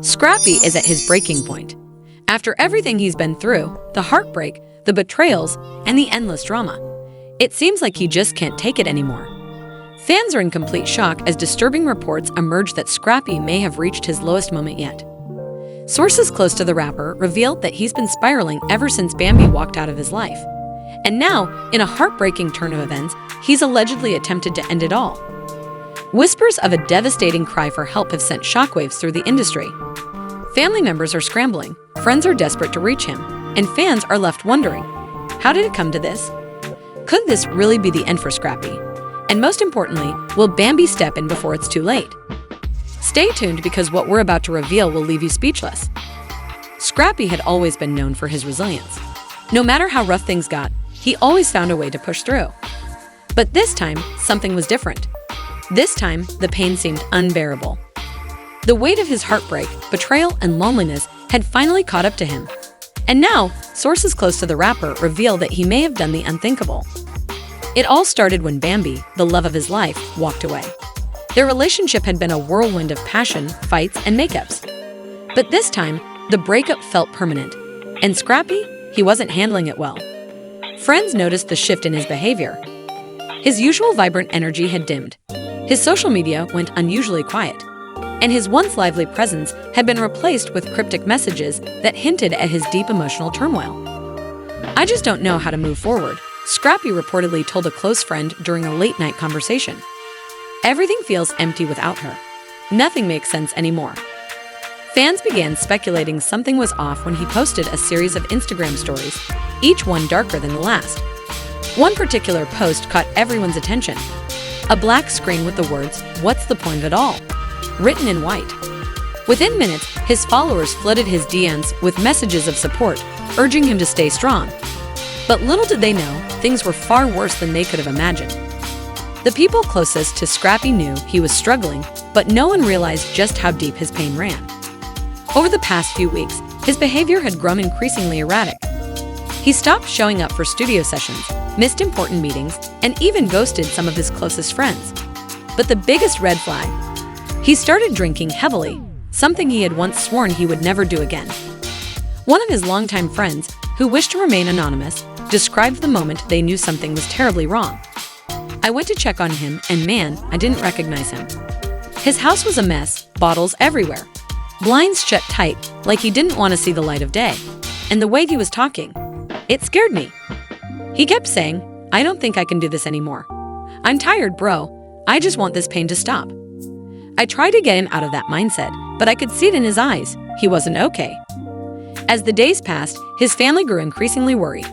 Scrappy is at his breaking point. After everything he's been through, the heartbreak, the betrayals, and the endless drama, it seems like he just can't take it anymore. Fans are in complete shock as disturbing reports emerge that Scrappy may have reached his lowest moment yet. Sources close to the rapper revealed that he's been spiraling ever since Bambi walked out of his life. And now, in a heartbreaking turn of events, he's allegedly attempted to end it all. Whispers of a devastating cry for help have sent shockwaves through the industry. Family members are scrambling, friends are desperate to reach him, and fans are left wondering, how did it come to this? Could this really be the end for Scrappy? And most importantly, will Bambi step in before it's too late? Stay tuned because what we're about to reveal will leave you speechless. Scrappy had always been known for his resilience. No matter how rough things got, he always found a way to push through. But this time, something was different. This time, the pain seemed unbearable. The weight of his heartbreak, betrayal, and loneliness had finally caught up to him. And now, sources close to the rapper reveal that he may have done the unthinkable. It all started when Bambi, the love of his life, walked away. Their relationship had been a whirlwind of passion, fights, and makeups. But this time, the breakup felt permanent. And Scrappy, he wasn't handling it well. Friends noticed the shift in his behavior. His usual vibrant energy had dimmed. His social media went unusually quiet. And his once lively presence had been replaced with cryptic messages that hinted at his deep emotional turmoil. "I just don't know how to move forward," Scrappy reportedly told a close friend during a late-night conversation. "Everything feels empty without her. Nothing makes sense anymore." Fans began speculating something was off when he posted a series of Instagram stories, each one darker than the last. One particular post caught everyone's attention. A black screen with the words, "What's the point of it all?" written in white. Within minutes, his followers flooded his DMs with messages of support, urging him to stay strong. But little did they know, things were far worse than they could have imagined. The people closest to Scrappy knew he was struggling, but no one realized just how deep his pain ran. Over the past few weeks, his behavior had grown increasingly erratic. He stopped showing up for studio sessions, missed important meetings, and even ghosted some of his closest friends. But the biggest red flag, he started drinking heavily, something he had once sworn he would never do again. One of his longtime friends, who wished to remain anonymous, described the moment they knew something was terribly wrong. "I went to check on him, and man, I didn't recognize him. His house was a mess, bottles everywhere. Blinds shut tight, like he didn't want to see the light of day. And the way he was talking, it scared me. He kept saying, 'I don't think I can do this anymore. I'm tired, bro. I just want this pain to stop.' I tried to get him out of that mindset, but I could see it in his eyes. He wasn't okay." As the days passed, his family grew increasingly worried.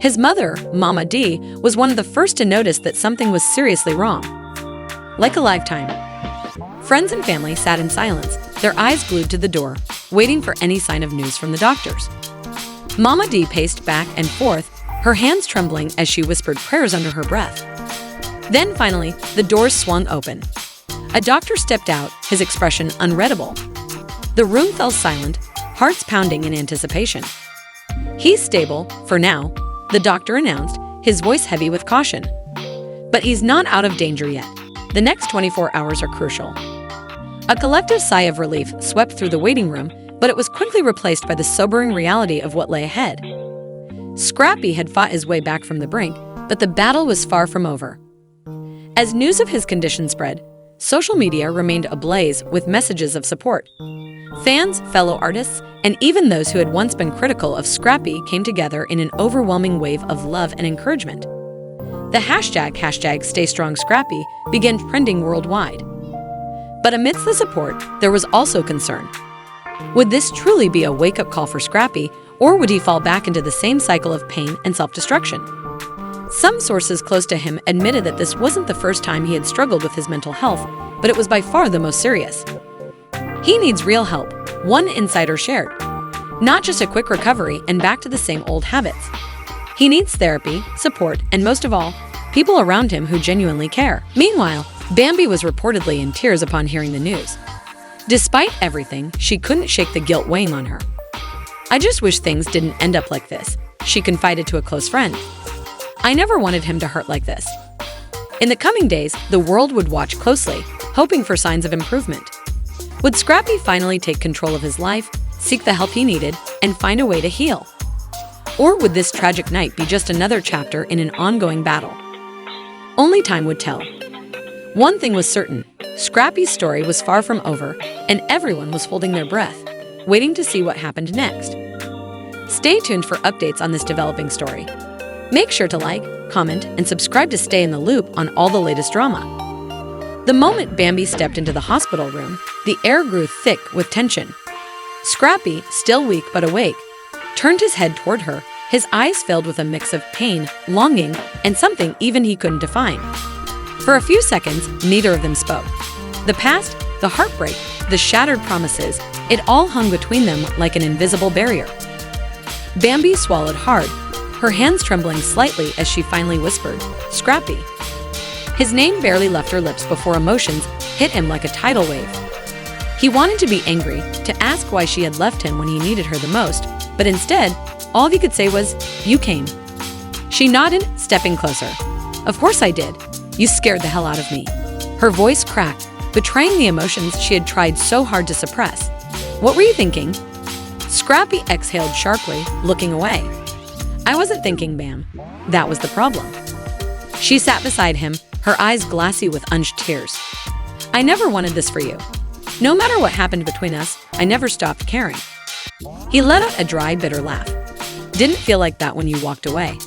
His mother, Mama D, was one of the first to notice that something was seriously wrong. Like a lifetime, friends and family sat in silence, their eyes glued to the door, waiting for any sign of news from the doctors. Mama D paced back and forth, her hands trembling as she whispered prayers under her breath. Then finally, the doors swung open. A doctor stepped out, his expression unreadable. The room fell silent, hearts pounding in anticipation. "He's stable, for now," the doctor announced, his voice heavy with caution. "But he's not out of danger yet. The next 24 hours are crucial." A collective sigh of relief swept through the waiting room, but it was quickly replaced by the sobering reality of what lay ahead. Scrappy had fought his way back from the brink, but the battle was far from over. As news of his condition spread, social media remained ablaze with messages of support. Fans, fellow artists, and even those who had once been critical of Scrappy came together in an overwhelming wave of love and encouragement. The hashtag #StayStrongScrappy began trending worldwide. But amidst the support, there was also concern. Would this truly be a wake-up call for Scrappy, or would he fall back into the same cycle of pain and self-destruction? Some sources close to him admitted that this wasn't the first time he had struggled with his mental health, but it was by far the most serious. "He needs real help," one insider shared. "Not just a quick recovery and back to the same old habits. He needs therapy, support, and most of all, people around him who genuinely care." Meanwhile, Bambi was reportedly in tears upon hearing the news. Despite everything, she couldn't shake the guilt weighing on her. "I just wish things didn't end up like this," she confided to a close friend. "I never wanted him to hurt like this." In the coming days, the world would watch closely, hoping for signs of improvement. Would Scrappy finally take control of his life, seek the help he needed, and find a way to heal? Or would this tragic night be just another chapter in an ongoing battle? Only time would tell. One thing was certain, Scrappy's story was far from over, and everyone was holding their breath, waiting to see what happened next. Stay tuned for updates on this developing story. Make sure to like, comment, and subscribe to stay in the loop on all the latest drama. The moment Bambi stepped into the hospital room, the air grew thick with tension. Scrappy, still weak but awake, turned his head toward her, his eyes filled with a mix of pain, longing, and something even he couldn't define. For a few seconds, neither of them spoke. The past, the heartbreak, the shattered promises, it all hung between them like an invisible barrier. Bambi swallowed hard, her hands trembling slightly as she finally whispered, "Scrappy." His name barely left her lips before emotions hit him like a tidal wave. He wanted to be angry, to ask why she had left him when he needed her the most, but instead, all he could say was, "You came." She nodded, stepping closer. "Of course I did. You scared the hell out of me." Her voice cracked, betraying the emotions she had tried so hard to suppress. "What were you thinking?" Scrappy exhaled sharply, looking away. "I wasn't thinking, Bam. That was the problem." She sat beside him, her eyes glassy with unshed tears. "I never wanted this for you. No matter what happened between us, I never stopped caring." He let out a dry, bitter laugh. "Didn't feel like that when you walked away."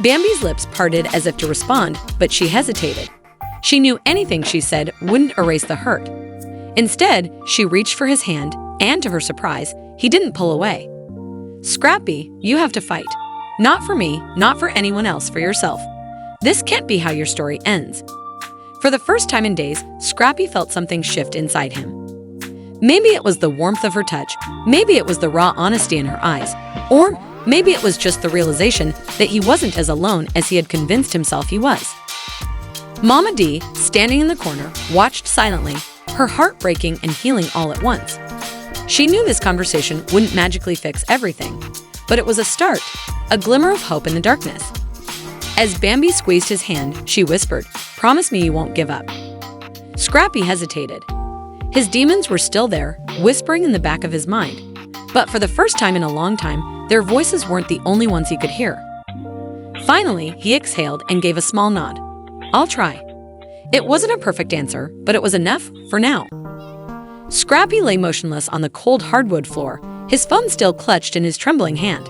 Bambi's lips parted as if to respond, but she hesitated. She knew anything she said wouldn't erase the hurt. Instead, she reached for his hand, and to her surprise, he didn't pull away. "Scrappy, you have to fight. Not for me, not for anyone else, for yourself. This can't be how your story ends." For the first time in days, Scrappy felt something shift inside him. Maybe it was the warmth of her touch, maybe it was the raw honesty in her eyes, or maybe it was just the realization that he wasn't as alone as he had convinced himself he was. Mama D, standing in the corner, watched silently, her heart breaking and healing all at once. She knew this conversation wouldn't magically fix everything, but it was a start, a glimmer of hope in the darkness. As Bambi squeezed his hand, she whispered, "Promise me you won't give up." Scrappy hesitated. His demons were still there, whispering in the back of his mind. But for the first time in a long time, their voices weren't the only ones he could hear. Finally, he exhaled and gave a small nod. "I'll try." It wasn't a perfect answer, but it was enough for now. Scrappy lay motionless on the cold hardwood floor, his phone still clutched in his trembling hand.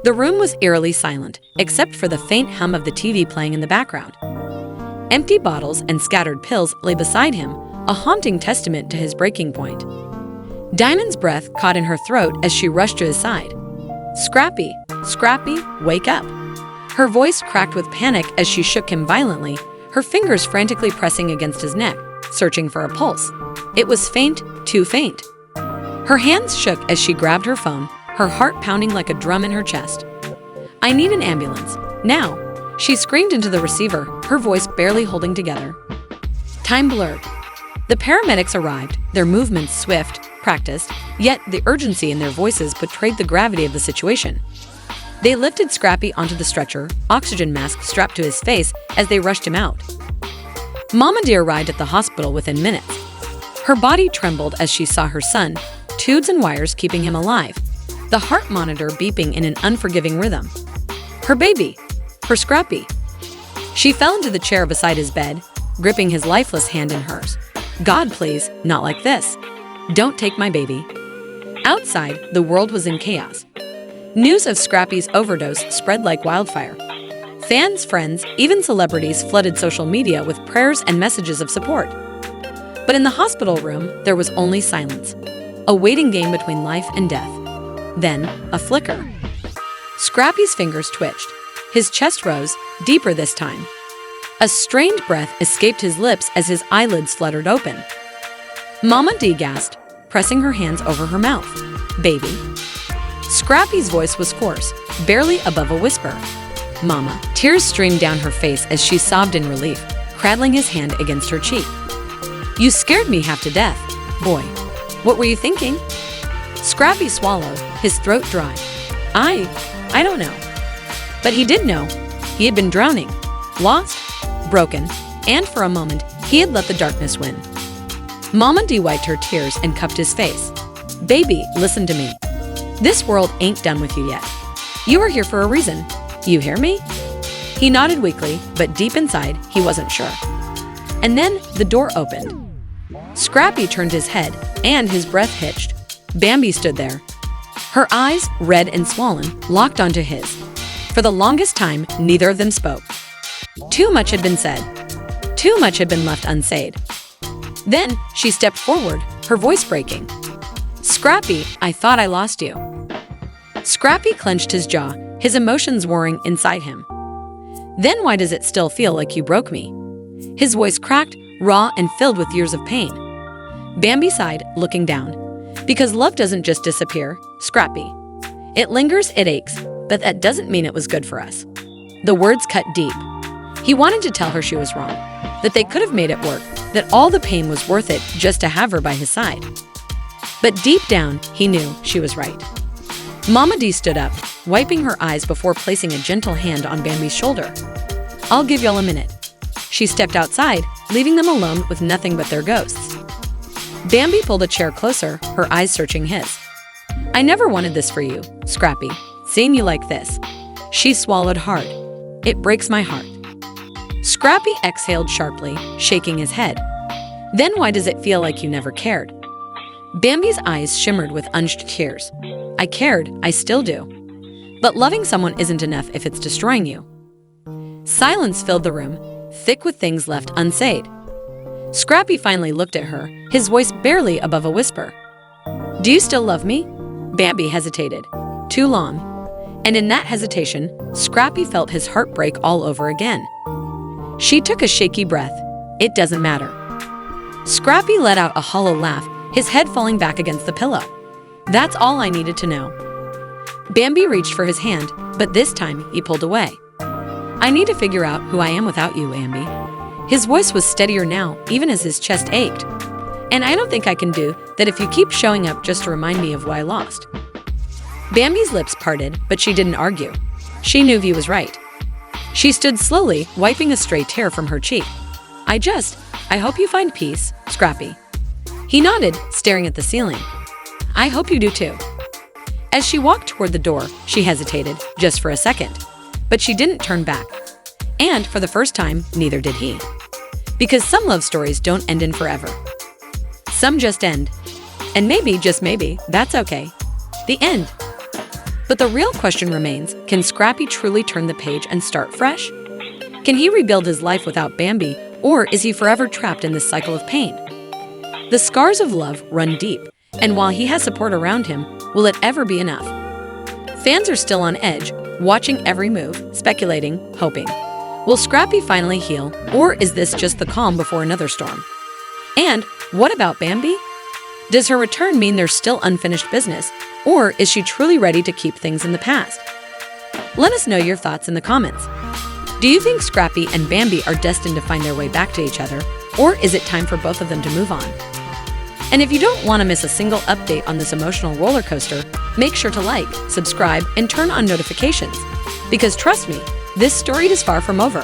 The room was eerily silent, except for the faint hum of the TV playing in the background. Empty bottles and scattered pills lay beside him, a haunting testament to his breaking point. Diamond's breath caught in her throat as she rushed to his side. "Scrappy, Scrappy, wake up." Her voice cracked with panic as she shook him violently, her fingers frantically pressing against his neck, searching for a pulse. It was faint, too faint. Her hands shook as she grabbed her phone, her heart pounding like a drum in her chest. "I need an ambulance, now," she screamed into the receiver, her voice barely holding together. Time blurred. The paramedics arrived, their movements swift, practiced, yet the urgency in their voices betrayed the gravity of the situation. They lifted Scrappy onto the stretcher, oxygen mask strapped to his face as they rushed him out. Mama D arrived at the hospital within minutes. Her body trembled as she saw her son, tubes and wires keeping him alive, the heart monitor beeping in an unforgiving rhythm. Her baby, her Scrappy. She fell into the chair beside his bed, gripping his lifeless hand in hers. "God, please, not like this. Don't take my baby." Outside, the world was in chaos. News of Scrappy's overdose spread like wildfire. Fans, friends, even celebrities flooded social media with prayers and messages of support. But in the hospital room, there was only silence, a waiting game between life and death. Then, a flicker. Scrappy's fingers twitched. His chest rose, deeper this time. A strained breath escaped his lips as his eyelids fluttered open. Mama D gasped, pressing her hands over her mouth. "Baby." Scrappy's voice was coarse, barely above a whisper. "Mama." Tears streamed down her face as she sobbed in relief, cradling his hand against her cheek. "You scared me half to death, boy. What were you thinking?" Scrappy swallowed, his throat dry. I don't know." But he did know. He had been drowning, lost, broken, and for a moment, he had let the darkness win. Mama D wiped her tears and cupped his face. Baby, listen to me. This world ain't done with you yet. You are here for a reason. You hear me? He nodded weakly, but deep inside, he wasn't sure. And then the door opened. Scrappy turned his head, and his breath hitched. Bambi stood there. Her eyes, red and swollen, locked onto his. For the longest time, neither of them spoke. Too much had been said. Too much had been left unsaid. Then she stepped forward, her voice breaking. Scrappy, I thought I lost you. Scrappy clenched his jaw, his emotions warring inside him. Then why does it still feel like you broke me? His voice cracked, raw and filled with years of pain. Bambi sighed, looking down. Because love doesn't just disappear, Scrappy. It lingers, it aches, but that doesn't mean it was good for us. The words cut deep. He wanted to tell her she was wrong, that they could have made it work, that all the pain was worth it just to have her by his side. But deep down, he knew she was right. Mama D stood up, wiping her eyes before placing a gentle hand on Bambi's shoulder. I'll give y'all a minute. She stepped outside, leaving them alone with nothing but their ghosts. Bambi pulled a chair closer, her eyes searching his. I never wanted this for you, Scrappy, seeing you like this. She swallowed hard. It breaks my heart. Scrappy exhaled sharply, shaking his head. Then why does it feel like you never cared? Bambi's eyes shimmered with unshed tears. I cared, I still do. But loving someone isn't enough if it's destroying you. Silence filled the room, thick with things left unsaid. Scrappy finally looked at her, his voice barely above a whisper. Do you still love me? Bambi hesitated. Too long. And in that hesitation, Scrappy felt his heart break all over again. She took a shaky breath. It doesn't matter. Scrappy let out a hollow laugh, his head falling back against the pillow. That's all I needed to know. Bambi reached for his hand, but this time he pulled away. I need to figure out who I am without you, Bambi. His voice was steadier now, even as his chest ached. And I don't think I can do that if you keep showing up just to remind me of what I lost. Bambi's lips parted, but she didn't argue. She knew he was right. She stood slowly, wiping a stray tear from her cheek. I hope you find peace, Scrappy. He nodded, staring at the ceiling. I hope you do too. As she walked toward the door, she hesitated, just for a second. But she didn't turn back. And for the first time, neither did he. Because some love stories don't end in forever. Some just end. And maybe, just maybe, that's okay. The end. But the real question remains, can Scrappy truly turn the page and start fresh? Can he rebuild his life without Bambi, or is he forever trapped in this cycle of pain? The scars of love run deep, and while he has support around him, will it ever be enough? Fans are still on edge, watching every move, speculating, hoping. Will Scrappy finally heal, or is this just the calm before another storm? And what about Bambi? Does her return mean there's still unfinished business, or is she truly ready to keep things in the past? Let us know your thoughts in the comments. Do you think Scrappy and Bambi are destined to find their way back to each other, or is it time for both of them to move on? And if you don't want to miss a single update on this emotional roller coaster, make sure to like, subscribe, and turn on notifications. Because trust me, this story is far from over.